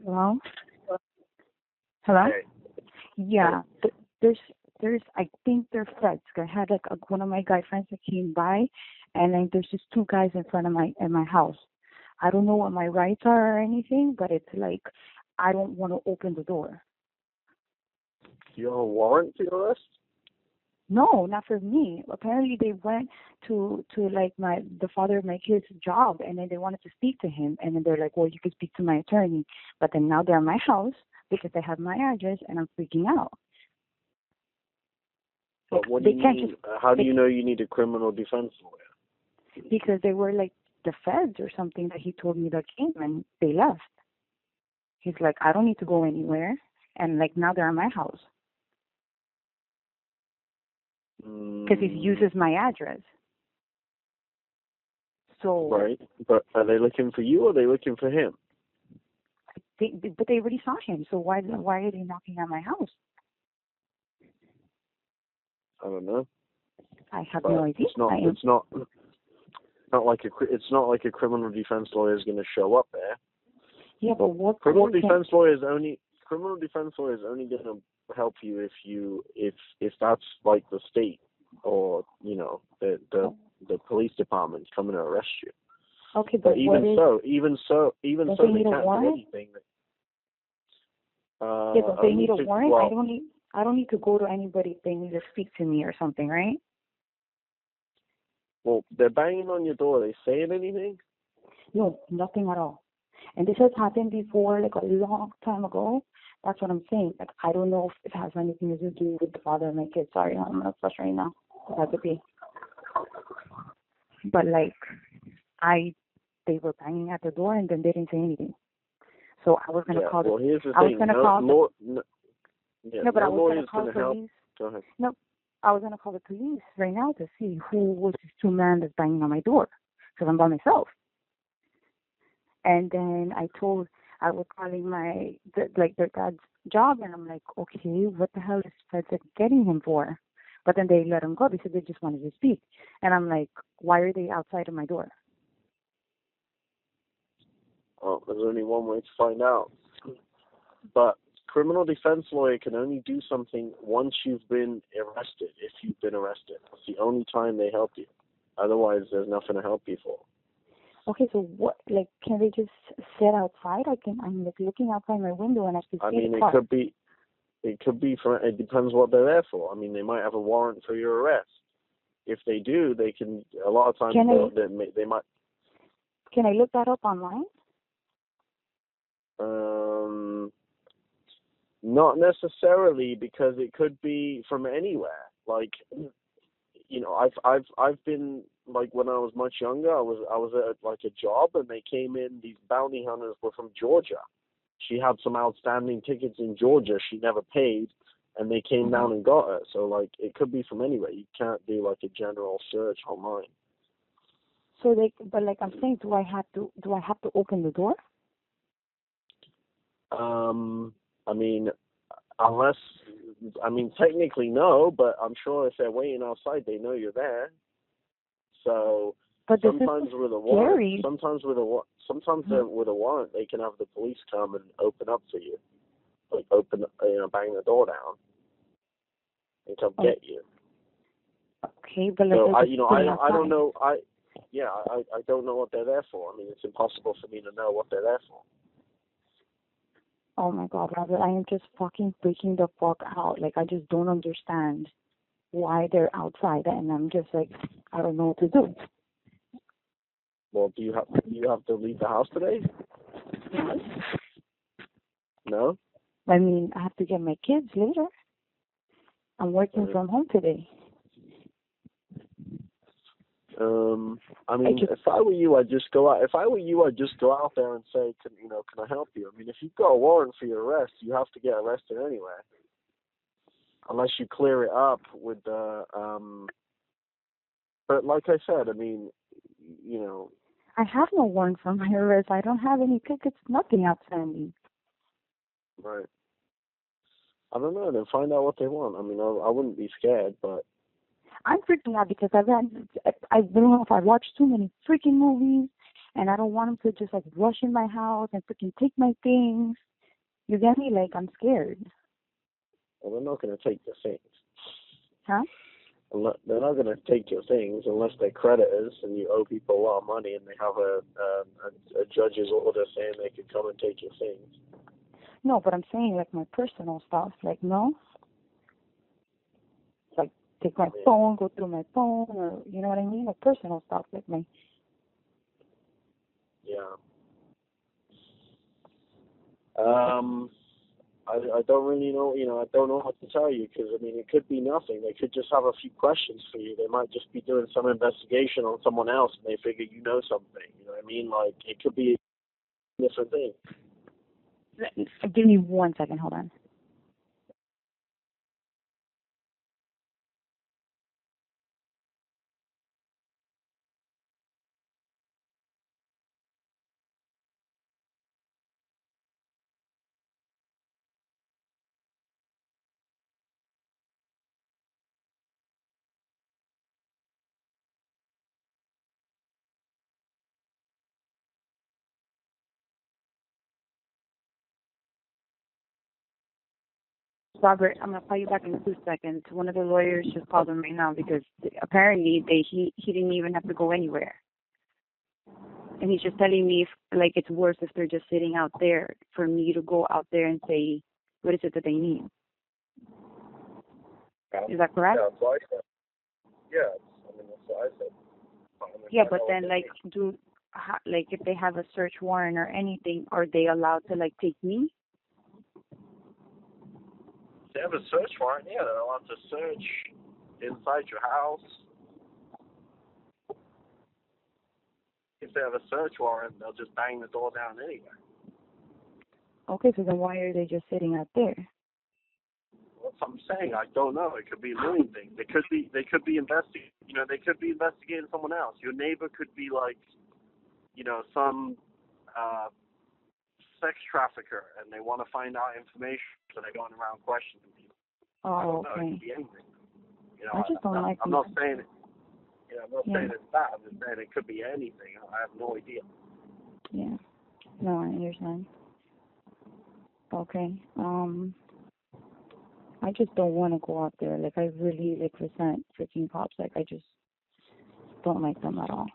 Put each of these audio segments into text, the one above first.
Hello? Hello? Hey. Yeah. There's I think they're feds. I had one of my guy friends that came by, and then there's just two guys in front of my house. I don't know what my rights are or anything, but it's like I don't want to open the door. You have a warrant for your arrest? No, not for me. Apparently they went to like the father of my kid's job, and then they wanted to speak to him, and then they're like, well, you can speak to my attorney. But then now they're at my house because they have my address, and I'm freaking out. But what do you mean? How do you know you need a criminal defense lawyer? Because they were like the feds or something that he told me that came and they left. He's like, I don't need to go anywhere, and like now they're at my house. Because he uses my address. So right, but are they looking for you or are they looking for him? But they already saw him, so why are they knocking at my house? I don't know. I have no idea. It's not like a criminal defense lawyer is going to show up there. Yeah, but what criminal defense lawyer is only going to help you if that's like the state or the police department coming to arrest you. Okay, but even so they can't do anything. Yeah, but they need a warrant. Well, I don't need to go to anybody if they need to speak to me or something, right? Well, they're banging on your door. Are they saying anything? No, nothing at all. And this has happened before, like a long time ago. That's what I'm saying. Like, I don't know if it has anything to do with the father of my kids. Sorry, I'm not flush right now. I have to pee. But like, they were banging at the door and then they didn't say anything. So I was gonna call. Well, here's the thing. I was gonna call. But I was gonna call the police. Go ahead. No, I was gonna call the police right now to see who was these two men that's banging on my door, because I'm by myself. And then I was calling their dad's job, and I'm like, okay, what the hell is feds getting him for? But then they let him go. They said they just wanted to speak. And I'm like, why are they outside of my door? Well, there's only one way to find out. But criminal defense lawyer can only do something once you've been arrested, if you've been arrested. That's the only time they help you. Otherwise, there's nothing to help you for. Okay, so what, like, can they just sit outside? I'm like looking outside my window and I can see the car. It depends what they're there for. I mean, they might have a warrant for your arrest. If they do, they can, a lot of times they might. Can I look that up online? Not necessarily, because it could be from anywhere. Like, I've been, like, when I was much younger, I was at like a job, and they came in. These bounty hunters were from Georgia. She had some outstanding tickets in Georgia. She never paid, and they came down and got her. So, like, it could be from anywhere. You can't do like a general search online. So but like I'm saying, do I have to open the door? Technically no, but I'm sure if they're waiting outside, they know you're there. So but sometimes with a warrant, with a warrant, they can have the police come and open up for you, like bang the door down and come get you. Okay, but so I don't know. I don't know what they're there for. I mean, it's impossible for me to know what they're there for. Oh my God, Robert, I am just fucking freaking the fuck out. Like, I just don't understand why they're outside, and I'm just like, I don't know what to do. Well, do you have to leave the house today? No? I mean, I have to get my kids later. I'm working from home today. If I were you, I'd just go out. If I were you, I'd just go out there and say, can I help you? I mean, if you've got a warrant for your arrest, you have to get arrested anyway, unless you clear it up with the. But like I said, I mean, I have no warrant for my arrest. I don't have any tickets. Nothing outstanding. Right. I don't know. Then find out what they want. I mean, I wouldn't be scared, but. I'm freaking out because I don't know if I watched too many freaking movies, and I don't want them to just like rush in my house and freaking take my things. You get me? Like, I'm scared. Well, they're not going to take your things. Huh? They're not going to take your things unless they're creditors and you owe people a lot of money and they have a judge's order saying they could come and take your things. No, but I'm saying, like, my personal stuff. Like, no? Like, take my phone, go through my phone, or, you know what I mean? Like, personal stuff, like my... Yeah. I don't really know, I don't know what to tell you because, I mean, it could be nothing. They could just have a few questions for you. They might just be doing some investigation on someone else and they figure you know something. You know what I mean? Like, it could be a different thing. Give me 1 second. Hold on. Robert, I'm gonna call you back in 2 seconds. One of the lawyers just called him right now because apparently he didn't even have to go anywhere, and he's just telling me if, like, it's worse if they're just sitting out there for me to go out there and say what is it that they need. Is that correct? Yeah, that's what I said. Yeah, I mean, that's what I said. Yeah, but then like if they have a search warrant or anything, are they allowed to like take me? They have a search warrant, yeah, they're allowed to search inside your house. If they have a search warrant, they'll just bang the door down anyway. Okay, so then why are they just sitting out there? That's what I'm saying. I don't know. It could be a million things. They could be investigating. They could be investigating someone else. Your neighbor could be like, some sex trafficker, and they want to find out information, so they're going around questioning people. Oh, okay. Okay. It could be anything. I just don't like. I'm not saying it. I'm not saying it's that. I'm just saying it could be anything. I have no idea. Yeah. No, I understand. Okay. I just don't want to go out there. Like, I really resent freaking cops. Like, I just don't like them at all.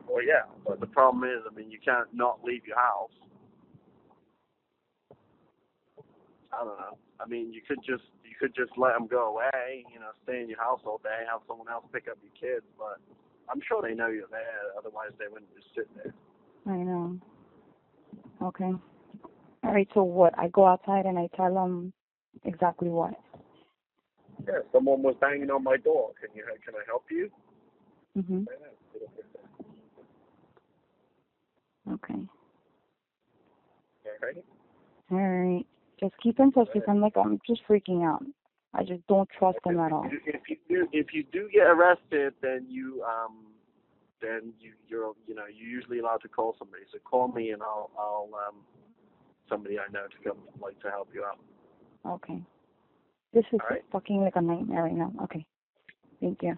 Well, yeah, but the problem is, you can't not leave your house. I don't know. You could just let them go away. Stay in your house all day, have someone else pick up your kids. But I'm sure they know you're there. Otherwise, they wouldn't just sit there. I know. Okay. All right. So what? I go outside and I tell them exactly what? Yeah, someone was banging on my door. Can I help you? Mhm. Okay. All right. All right. Just keep in touch because I'm just freaking out. I just don't trust them at all. If you do get arrested, then you're usually allowed to call somebody. So call me and I'll somebody I know to come to help you out. Okay. This is fucking like a nightmare right now. Okay. Thank you.